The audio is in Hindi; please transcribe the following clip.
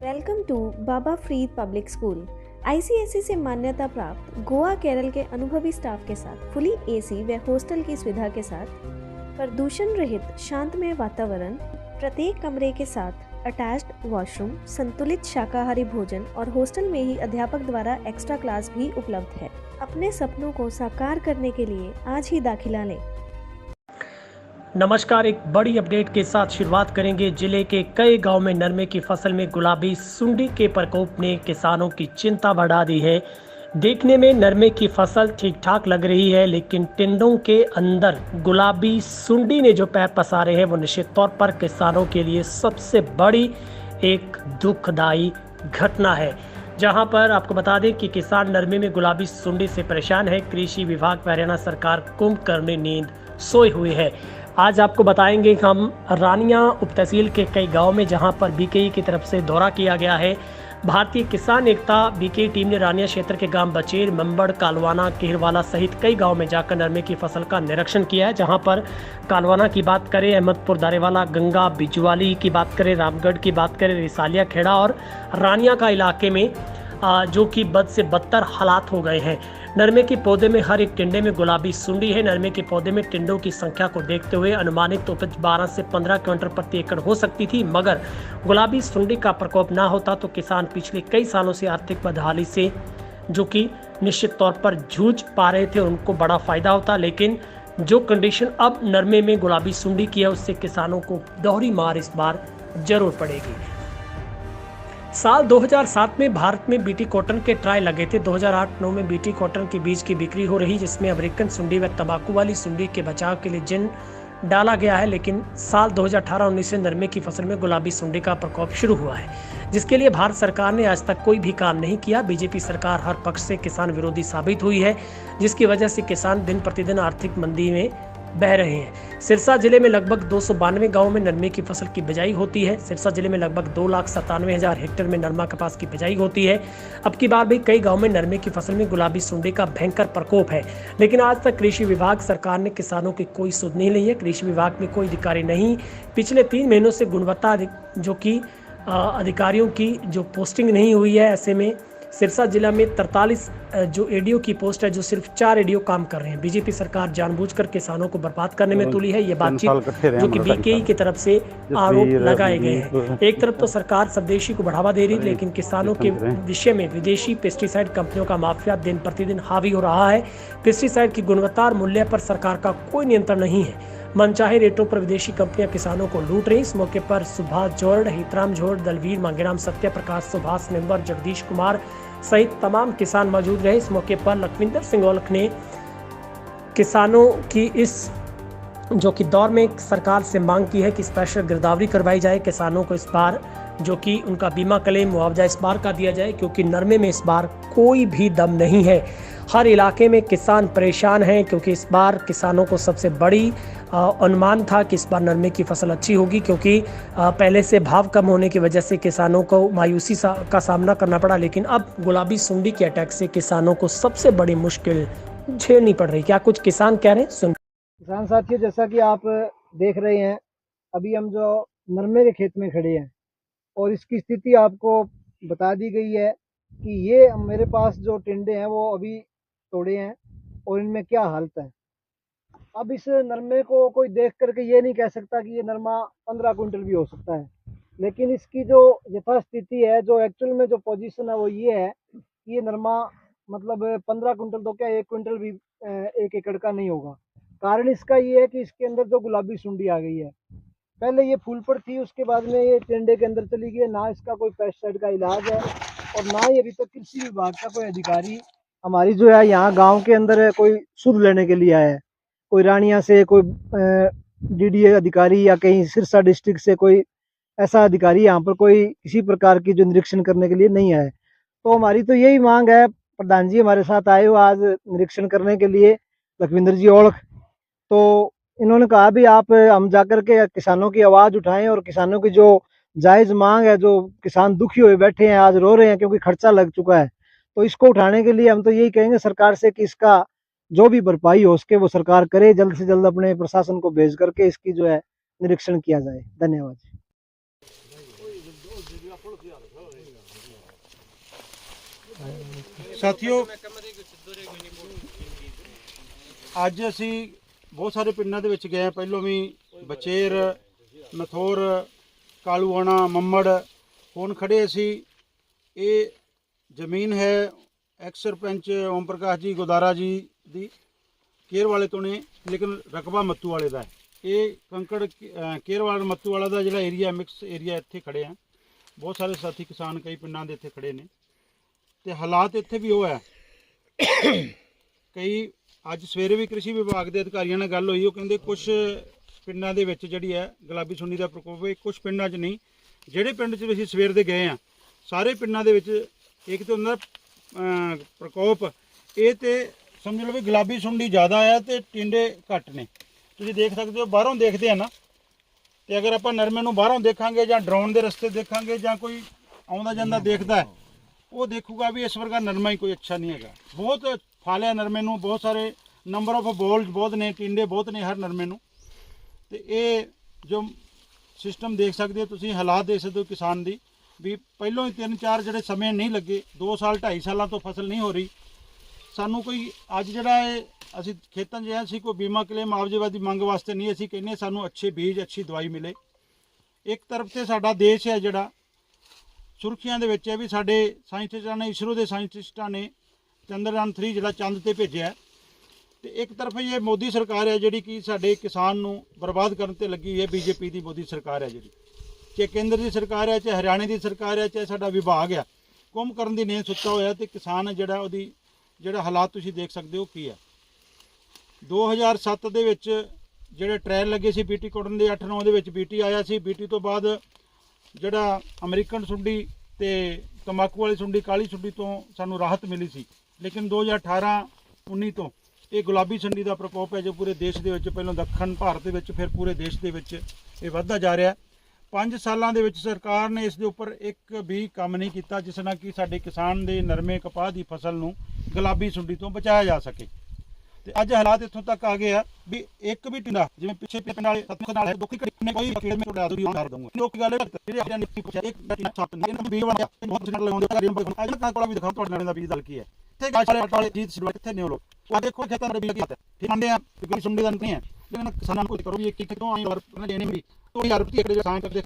Welcome to Baba Farid public school. ICSE से मान्यता प्राप्त गोवा केरल के अनुभवी स्टाफ के साथ फुली एसी व हॉस्टल की सुविधा के साथ प्रदूषण रहित शांतमय वातावरण, प्रत्येक कमरे के साथ अटैच्ड वॉशरूम, संतुलित शाकाहारी भोजन और हॉस्टल में ही अध्यापक द्वारा एक्स्ट्रा क्लास भी उपलब्ध है। अपने सपनों को साकार करने के लिए आज ही दाखिला लें। नमस्कार, एक बड़ी अपडेट के साथ शुरुआत करेंगे। जिले के कई गांव में नरमे की फसल में गुलाबी सुंडी के प्रकोप ने किसानों की चिंता बढ़ा दी है। देखने में नरमे की फसल ठीक ठाक लग रही है, लेकिन टिंडों के अंदर गुलाबी सुंडी ने जो पैर पसारे हैं वो निश्चित तौर पर किसानों के लिए सबसे बड़ी एक दुखदाई घटना है। जहां पर आपको बता दें कि किसान नरमे में गुलाबी सुंडी से परेशान है। कृषि विभाग व हरियाणा सरकार कुंभकर्ण नींद सोए हुए है। आज आपको बताएंगे हम रानिया उप तहसील के कई गांव में जहां पर बीकेई की तरफ से दौरा किया गया है। भारतीय किसान एकता बीकेई टीम ने रानिया क्षेत्र के गांव बचेर, मंबड़, कालवाना, केहरवाला सहित कई गांव में जाकर नरमे की फसल का निरीक्षण किया है। जहां पर कालवाना की बात करें, अहमदपुर, दारेवाला, गंगा, बिजवाली की बात करें, रामगढ़ की बात करें, रिसालिया खेड़ा और रानिया का इलाके में जो कि बद से बदतर हालात हो गए हैं। नरमे के पौधे में हर एक टिंडे में गुलाबी सुंडी है। नरमे के पौधे में टिंडों की संख्या को देखते हुए अनुमानित उपज 12 से 15 क्विंटल प्रति एकड़ हो सकती थी, मगर गुलाबी सुंडी का प्रकोप ना होता तो किसान पिछले कई सालों से आर्थिक बदहाली से जो कि निश्चित तौर पर जूझ पा रहे थे, उनको बड़ा फायदा होता। लेकिन जो कंडीशन अब नरमे में गुलाबी सुंडी की है, उससे किसानों को दोहरी मार इस बार जरूर पड़ेगी। साल 2007 में भारत में बीटी कॉटन के ट्रायल लगे थे। 2008-9 में बीटी कॉटन के बीज की बिक्री हो रही, जिसमें अमेरिकन सुंडी व तंबाकू वाली सुंडी के बचाव के लिए जिन डाला गया है। लेकिन साल 2018-19 से नरमे की फसल में गुलाबी सुंडी का प्रकोप शुरू हुआ है, जिसके लिए भारत सरकार ने आज तक कोई भी काम नहीं किया। बीजेपी सरकार हर पक्ष से किसान विरोधी साबित हुई है, जिसकी वजह से किसान दिन प्रतिदिन आर्थिक मंदी में बह रहे हैं। सिरसा जिले में लगभग 292 गांवों में नरमे की फसल की बिजाई होती है। सिरसा जिले में लगभग 2,97,000 हेक्टेयर में नरमा कपास की बिजाई होती है। अब की बार भी कई गांवों में नरमे की फसल में गुलाबी सुंडी का भयंकर प्रकोप है, लेकिन आज तक कृषि विभाग सरकार ने किसानों की कोई सुध नहीं ली है। कृषि विभाग में कोई अधिकारी नहीं। पिछले 3 महीनों से गुणवत्ता जो कि अधिकारियों की जो पोस्टिंग नहीं हुई है, ऐसे में सिरसा जिला में 43 जो एडीओ की पोस्ट है, जो सिर्फ 4 एडीओ काम कर रहे हैं। बीजेपी सरकार जानबूझकर किसानों को बर्बाद करने में तुली है। ये बातचीत जो कि बीकेई की तरफ से आरोप लगाए गए हैं। एक तरफ तो सरकार स्वदेशी को बढ़ावा दे रही, लेकिन किसानों के विषय में विदेशी पेस्टिसाइड कंपनियों का माफिया दिन प्रतिदिन हावी हो रहा है। पेस्टिसाइड की गुणवत्ता और मूल्य पर सरकार का कोई नियंत्रण नहीं है। मनचाहे रेटों पर विदेशी कंपनियां किसानों को लूट रही। इस मौके पर सुभाष जोड़, हितराम जोड़, दलवीर मांगेराम, सत्य प्रकाश, सुभाष मेंबर, जगदीश कुमार सहित तमाम किसान मौजूद रहे। इस मौके पर लखविंदर सिंह औलख ने किसानों की इस जो कि दौर में सरकार से मांग की है कि स्पेशल गिरदावरी करवाई जाए। किसानों को इस बार जो कि उनका बीमा क्लेम मुआवजा इस बार का दिया जाए, क्योंकि नरमे में इस बार कोई भी दम नहीं है। हर इलाके में किसान परेशान हैं, क्योंकि इस बार किसानों को सबसे बड़ी अनुमान था कि इस बार नरमे की फसल अच्छी होगी, क्योंकि पहले से भाव कम होने की वजह से किसानों को मायूसी का सामना करना पड़ा। लेकिन अब गुलाबी सुंडी के अटैक से किसानों को सबसे बड़ी मुश्किल झेलनी पड़ रही। क्या कुछ किसान कह रहे हैं, सुन। किसान साथियों, जैसा कि आप देख रहे हैं, अभी हम जो नरमे के खेत में खड़े हैं और इसकी स्थिति आपको बता दी गई है कि ये मेरे पास जो टिंडे हैं वो अभी तोड़े हैं और इनमें क्या हालत है। अब इस नरमे को कोई देख करके ये नहीं कह सकता कि ये नरमा 15 कुंटल भी हो सकता है, लेकिन इसकी जो यथास्थिति है, जो एक्चुअल में जो पोजीशन है, वो ये है कि ये नरमा मतलब 15 कुंटल तो क्या 1 कुंटल भी 1 एकड़ का नहीं होगा। कारण इसका ये है कि इसके अंदर जो गुलाबी सुंडी आ गई है। पहले ये फूल पर थी, उसके बाद में ये टिंडे के अंदर चली गई। ना इसका कोई पेस्टिसाइड का इलाज है और ना ही अभी तक कृषि विभाग का कोई अधिकारी हमारी जो है यहाँ गांव के अंदर कोई सुध लेने के लिए आया है। कोई रानिया से कोई डीडीए अधिकारी या कहीं सिरसा डिस्ट्रिक्ट से कोई ऐसा अधिकारी यहाँ पर कोई किसी प्रकार की जो निरीक्षण करने के लिए नहीं आया। तो हमारी तो यही मांग है, प्रधान जी हमारे साथ आए हो आज निरीक्षण करने के लिए, लखविंदर जी औलख। तो इन्होंने कहा भी आप हम जाकर के किसानों की आवाज़ उठाएं और किसानों की जो जायज़ मांग है, जो किसान दुखी हुए बैठे हैं, आज रो रहे हैं क्योंकि खर्चा लग चुका है, तो इसको उठाने के लिए हम तो यही कहेंगे सरकार से कि इसका जो भी भरपाई हो उसके वो सरकार करे, जल्द से जल्द अपने प्रशासन को भेज करके इसकी जो है निरीक्षण किया जाए। धन्यवाद। ਸਾਥੀਓ, ਅੱਜ ਅਸੀਂ ਬਹੁਤ ਸਾਰੇ ਪਿੰਡਾਂ ਦੇ ਵਿੱਚ ਗਏ ਹਾਂ। ਪਹਿਲੋਂ ਵੀ ਬਚੇਰ, ਨਥੋਰ, ਕਾਲੂਆਣਾ, ਮੰਮੜ। ਹੁਣ ਖੜੇ ਅਸੀਂ, ਇਹ ਜ਼ਮੀਨ ਹੈ ਐਕਸ ਸਰਪੰਚ ਓਮ ਪ੍ਰਕਾਸ਼ ਜੀ ਗੋਦਾਰਾ ਜੀ ਦੀ, ਕੇਰ ਵਾਲੇ ਤੋਂ ਨੇ, ਲੇਕਿਨ ਰਕਬਾ ਮੱਤੂ ਵਾਲੇ ਦਾ ਹੈ। ਇਹ ਕੰਕੜ ਕੇਰ ਵਾਲਾ ਮੱਤੂ ਵਾਲਾ ਦਾ ਜਿਹੜਾ ਏਰੀਆ, ਮਿਕਸ ਏਰੀਆ, ਇੱਥੇ ਖੜੇ ਆ। ਬਹੁਤ ਸਾਰੇ ਸਾਥੀ ਕਿਸਾਨ ਕਈ ਪਿੰਡਾਂ ਦੇ ਇੱਥੇ ਖੜੇ ਨੇ, ਤੇ ਹਾਲਾਤ ਇੱਥੇ ਵੀ ਉਹ ਹੈ। ਕਈ ਅੱਜ ਸਵੇਰੇ ਵੀ ਕ੍ਰਿਸ਼ੀ ਵਿਭਾਗ ਦੇ ਅਧਿਕਾਰੀਆਂ ਨਾਲ ਗੱਲ ਹੋਈ, ਉਹ ਕਹਿੰਦੇ ਕੁਝ ਪਿੰਡਾਂ ਦੇ ਵਿੱਚ ਜਿਹੜੀ ਹੈ ਗੁਲਾਬੀ ਸੁੰਡੀ ਦਾ ਪ੍ਰਕੋਪ ਹੈ, ਕੁਝ ਪਿੰਡਾਂ 'ਚ ਨਹੀਂ। ਜਿਹੜੇ ਪਿੰਡ 'ਚ ਅਸੀਂ ਸਵੇਰ ਦੇ ਗਏ ਆ, ਸਾਰੇ ਪਿੰਡਾਂ ਦੇ ਵਿੱਚ ਇੱਕ ਤਾਂ ਹੁੰਦਾ ਪ੍ਰਕੋਪ, ਇਹ ਤੇ ਸਮਝ ਲਓ ਵੀ ਗੁਲਾਬੀ ਸੁੰਡੀ ਜ਼ਿਆਦਾ ਆ ਤੇ ਟਿੰਡੇ ਘੱਟ ਨੇ। ਤੁਸੀਂ ਦੇਖ ਸਕਦੇ ਹੋ, ਬਾਹਰੋਂ ਦੇਖਦੇ ਆ ਨਾ, ਤੇ ਅਗਰ ਆਪਾਂ ਨਰਮੇ ਨੂੰ ਬਾਹਰੋਂ ਦੇਖਾਂਗੇ ਜਾਂ ਡਰੋਨ ਦੇ ਰਸਤੇ ਦੇਖਾਂਗੇ ਜਾਂ ਕੋਈ ਆਉਂਦਾ ਜਾਂਦਾ ਦੇਖਦਾ ਹੈ, ਉਹ ਦੇਖੂਗਾ ਵੀ ਇਸ ਵਰਗਾ ਨਰਮਾ ਹੀ ਕੋਈ ਅੱਛਾ ਨਹੀਂ ਹੈਗਾ। ਬਹੁਤ ਫਾਲਿਆ ਨਰਮੇ ਨੂੰ, ਬਹੁਤ ਸਾਰੇ ਨੰਬਰ ਆਫ ਬੋਲਸ ਬਹੁਤ ਨੇ, ਟਿੰਡੇ ਬਹੁਤ ਨੇ ਹਰ ਨਰਮੇ ਨੂੰ। ਤੇ ਇਹ ਜੋ ਸਿਸਟਮ ਦੇਖ ਸਕਦੇ ਹੋ ਤੁਸੀਂ, ਹਾਲਾਤ ਦੇਖ ਸਕਦੇ ਹੋ ਕਿਸਾਨ ਦੀ, ਵੀ ਪਹਿਲੋਂ ਹੀ 3-4 ਜਿਹੜੇ ਸਮੇਂ ਨਹੀਂ ਲੱਗੇ, 2 ਸਾਲ 2.5 ਸਾਲਾਂ ਤੋਂ ਫਸਲ ਨਹੀਂ ਹੋ ਰਹੀ। ਸਾਨੂੰ ਕੋਈ ਅੱਜ ਜਿਹੜਾ ਇਹ ਅਸੀਂ ਖੇਤਾਂ 'ਚ ਅਸੀਂ ਕੋਈ ਬੀਮਾ ਕਲੇਮ ਮੁਆਵਜ਼ੇ ਦੀ ਮੰਗ ਵਾਸਤੇ ਨਹੀਂ, ਅਸੀਂ ਕਹਿੰਦੇ ਸਾਨੂੰ ਅੱਛੇ ਬੀਜ, ਅੱਛੀ ਦਵਾਈ ਮਿਲੇ। ਇੱਕ ਤਰਫ ਤੇ ਸਾਡਾ ਦੇਸ਼ ਹੈ ਜਿਹੜਾ ਸੁਰਖੀਆਂ ਦੇ ਵਿੱਚ ਹੈ, ਵੀ ਸਾਡੇ ਸਾਇੰਟਿਸਟਾਂ ਨੇ, ਇਸਰੋ ਦੇ ਸਾਇੰਟਿਸਟਾਂ ਨੇ ਚੰਦਰਯਾਨ 3 ਜਿਹੜਾ ਚੰਦ ਤੇ ਭੇਜਿਆ। ਤੇ ਇੱਕ ਤਰਫ ਇਹ ਮੋਦੀ ਸਰਕਾਰ ਹੈ ਜਿਹੜੀ ਕਿ ਸਾਡੇ ਕਿਸਾਨ ਨੂੰ ਬਰਬਾਦ ਕਰਨ ਤੇ ਲੱਗੀ ਹੈ। ਬੀਜੇਪੀ ਦੀ ਮੋਦੀ ਸਰਕਾਰ ਹੈ ਜਿਹੜੀ, ਚਾਹੇ ਕੇਂਦਰ ਦੀ ਸਰਕਾਰ ਹੈ, ਚਾਹੇ ਹਰਿਆਣੇ ਦੀ ਸਰਕਾਰ ਹੈ, ਚਾਹੇ ਸਾਡਾ ਵਿਭਾਗ ਆ, ਕੁੰਭ ਕਰਨ ਦੀ ਨੀਂਦ ਸੁੱਤਾ ਹੋਇਆ। ਤੇ ਕਿਸਾਨ ਜਿਹੜਾ ਉਹਦੀ ਜਿਹੜਾ ਹਾਲਾਤ ਤੁਸੀਂ ਦੇਖ ਸਕਦੇ ਹੋ ਕੀ ਹੈ। 2007 ਦੇ ਵਿੱਚ ਜਿਹੜੇ ਟ੍ਰਾਇਲ ਲੱਗੇ ਸੀ ਬੀਟੀ ਕੁੱਟਣ ਦੇ, 8-9 ਦੇ ਵਿੱਚ ਬੀਟੀ ਆਇਆ ਸੀ। ਬੀਟੀ ਤੋਂ ਬਾਅਦ ਜਿਹੜਾ ਅਮਰੀਕਨ ਸੁੰਡੀ ਤੇ ਤੰਬਾਕੂ ਵਾਲੀ ਸੁੰਡੀ, ਕਾਲੀ ਸੁੰਡੀ ਤੋਂ ਸਾਨੂੰ ਰਾਹਤ ਮਿਲੀ ਸੀ। ਲੇਕਿਨ 2018-19 ਤੋਂ ਇਹ ਗੁਲਾਬੀ ਸੁੰਡੀ ਦਾ ਪ੍ਰਕੋਪ ਹੈ ਜੋ ਪੂਰੇ ਦੇਸ਼ ਦੇ ਵਿੱਚ, ਪਹਿਲਾਂ ਦੱਖਣ ਭਾਰਤ ਦੇ ਵਿੱਚ, ਫਿਰ ਪੂਰੇ ਦੇਸ਼ ਦੇ ਵਿੱਚ ਇਹ ਵੱਧਦਾ ਜਾ ਰਿਹਾ। 5 ਸਾਲਾਂ ਦੇ ਵਿੱਚ ਸਰਕਾਰ ਨੇ ਇਸ ਦੇ ਉੱਪਰ ਇੱਕ ਵੀ ਕੰਮ ਨਹੀਂ ਕੀਤਾ ਜਿਸ ਨਾਲ ਕਿ ਸਾਡੇ ਕਿਸਾਨ ਦੇ ਨਰਮੇ ਕਪਾਹ ਦੀ ਫਸਲ ਨੂੰ ਗੁਲਾਬੀ ਸੁੰਡੀ ਤੋਂ ਬਚਾਇਆ ਜਾ ਸਕੇ। ਤੇ ਅੱਜ ਹਾਲਾਤ ਇੱਥੋਂ ਤੱਕ ਆ ਗਏ ਆ ਵੀ ਇੱਕ ਵੀ ਟਿੰਡਾ, ਜਿਵੇਂ ਪਿੱਛੇ ਪਿੰਡ ਵਾਲੇ ਸਤਮੁਖ ਨਾਲ ਦੁੱਖੀ ਘੜੀ ਨੇ ਕੋਈ ਖੇਡ ਮੇ ਟੁੱਟਿਆ ਦੂਰੀ ਮਾਰ ਦਊਂਗਾ। ਲੋਕ ਗੱਲ ਜਿਹੜੇ ਆਪਣੇ ਨੇ ਪੁੱਛਿਆ ਇੱਕ ਟਿੰਡਾ ਸੱਤ ਨੇ, ਇਹਨਾਂ ਬੀਜ ਬਣਿਆ ਬਹੁਤ ਸਿਰ ਲਗਾਉਂਦੇ ਘਰ ਨੂੰ। ਅੱਜ ਕੱਲ ਕੋਲ ਵੀ ਦਿਖਾਓ ਤੁਹਾਡੇ ਨਾਲ ਦਾ ਬੀਜ ਦਲ ਕੀ ਹੈ। ਇੱਥੇ ਗਾਛ ਵਾਲੇ ਜੀਤ ਸਿਰਵਾ ਕਿੱਥੇ ਨੇ ਉਹ ਲੋਕ, ਆ ਦੇਖੋ ਖੇਤਾਂ ਦੇ ਬੀਜ ਕੀ ਹੈ। ਠੀਕ ਆਂਦੇ ਆ ਕਿ ਸੁੰਡੀ ਦਾ ਨਹੀਂ ਹੈ, ਲੇਕਿਨ ਕਿਸਾਨਾਂ ਨੂੰ ਕੋਈ ਕਰੋ ਵੀ ਇੱਕ ਕਿਤੋਂ ਆਈ ਵਾਰ ਦੇਣੇ ਵੀ 2000 ਰੁਪਏ ਇੱਕ ਸਾਇੰਸ ਤੱਕ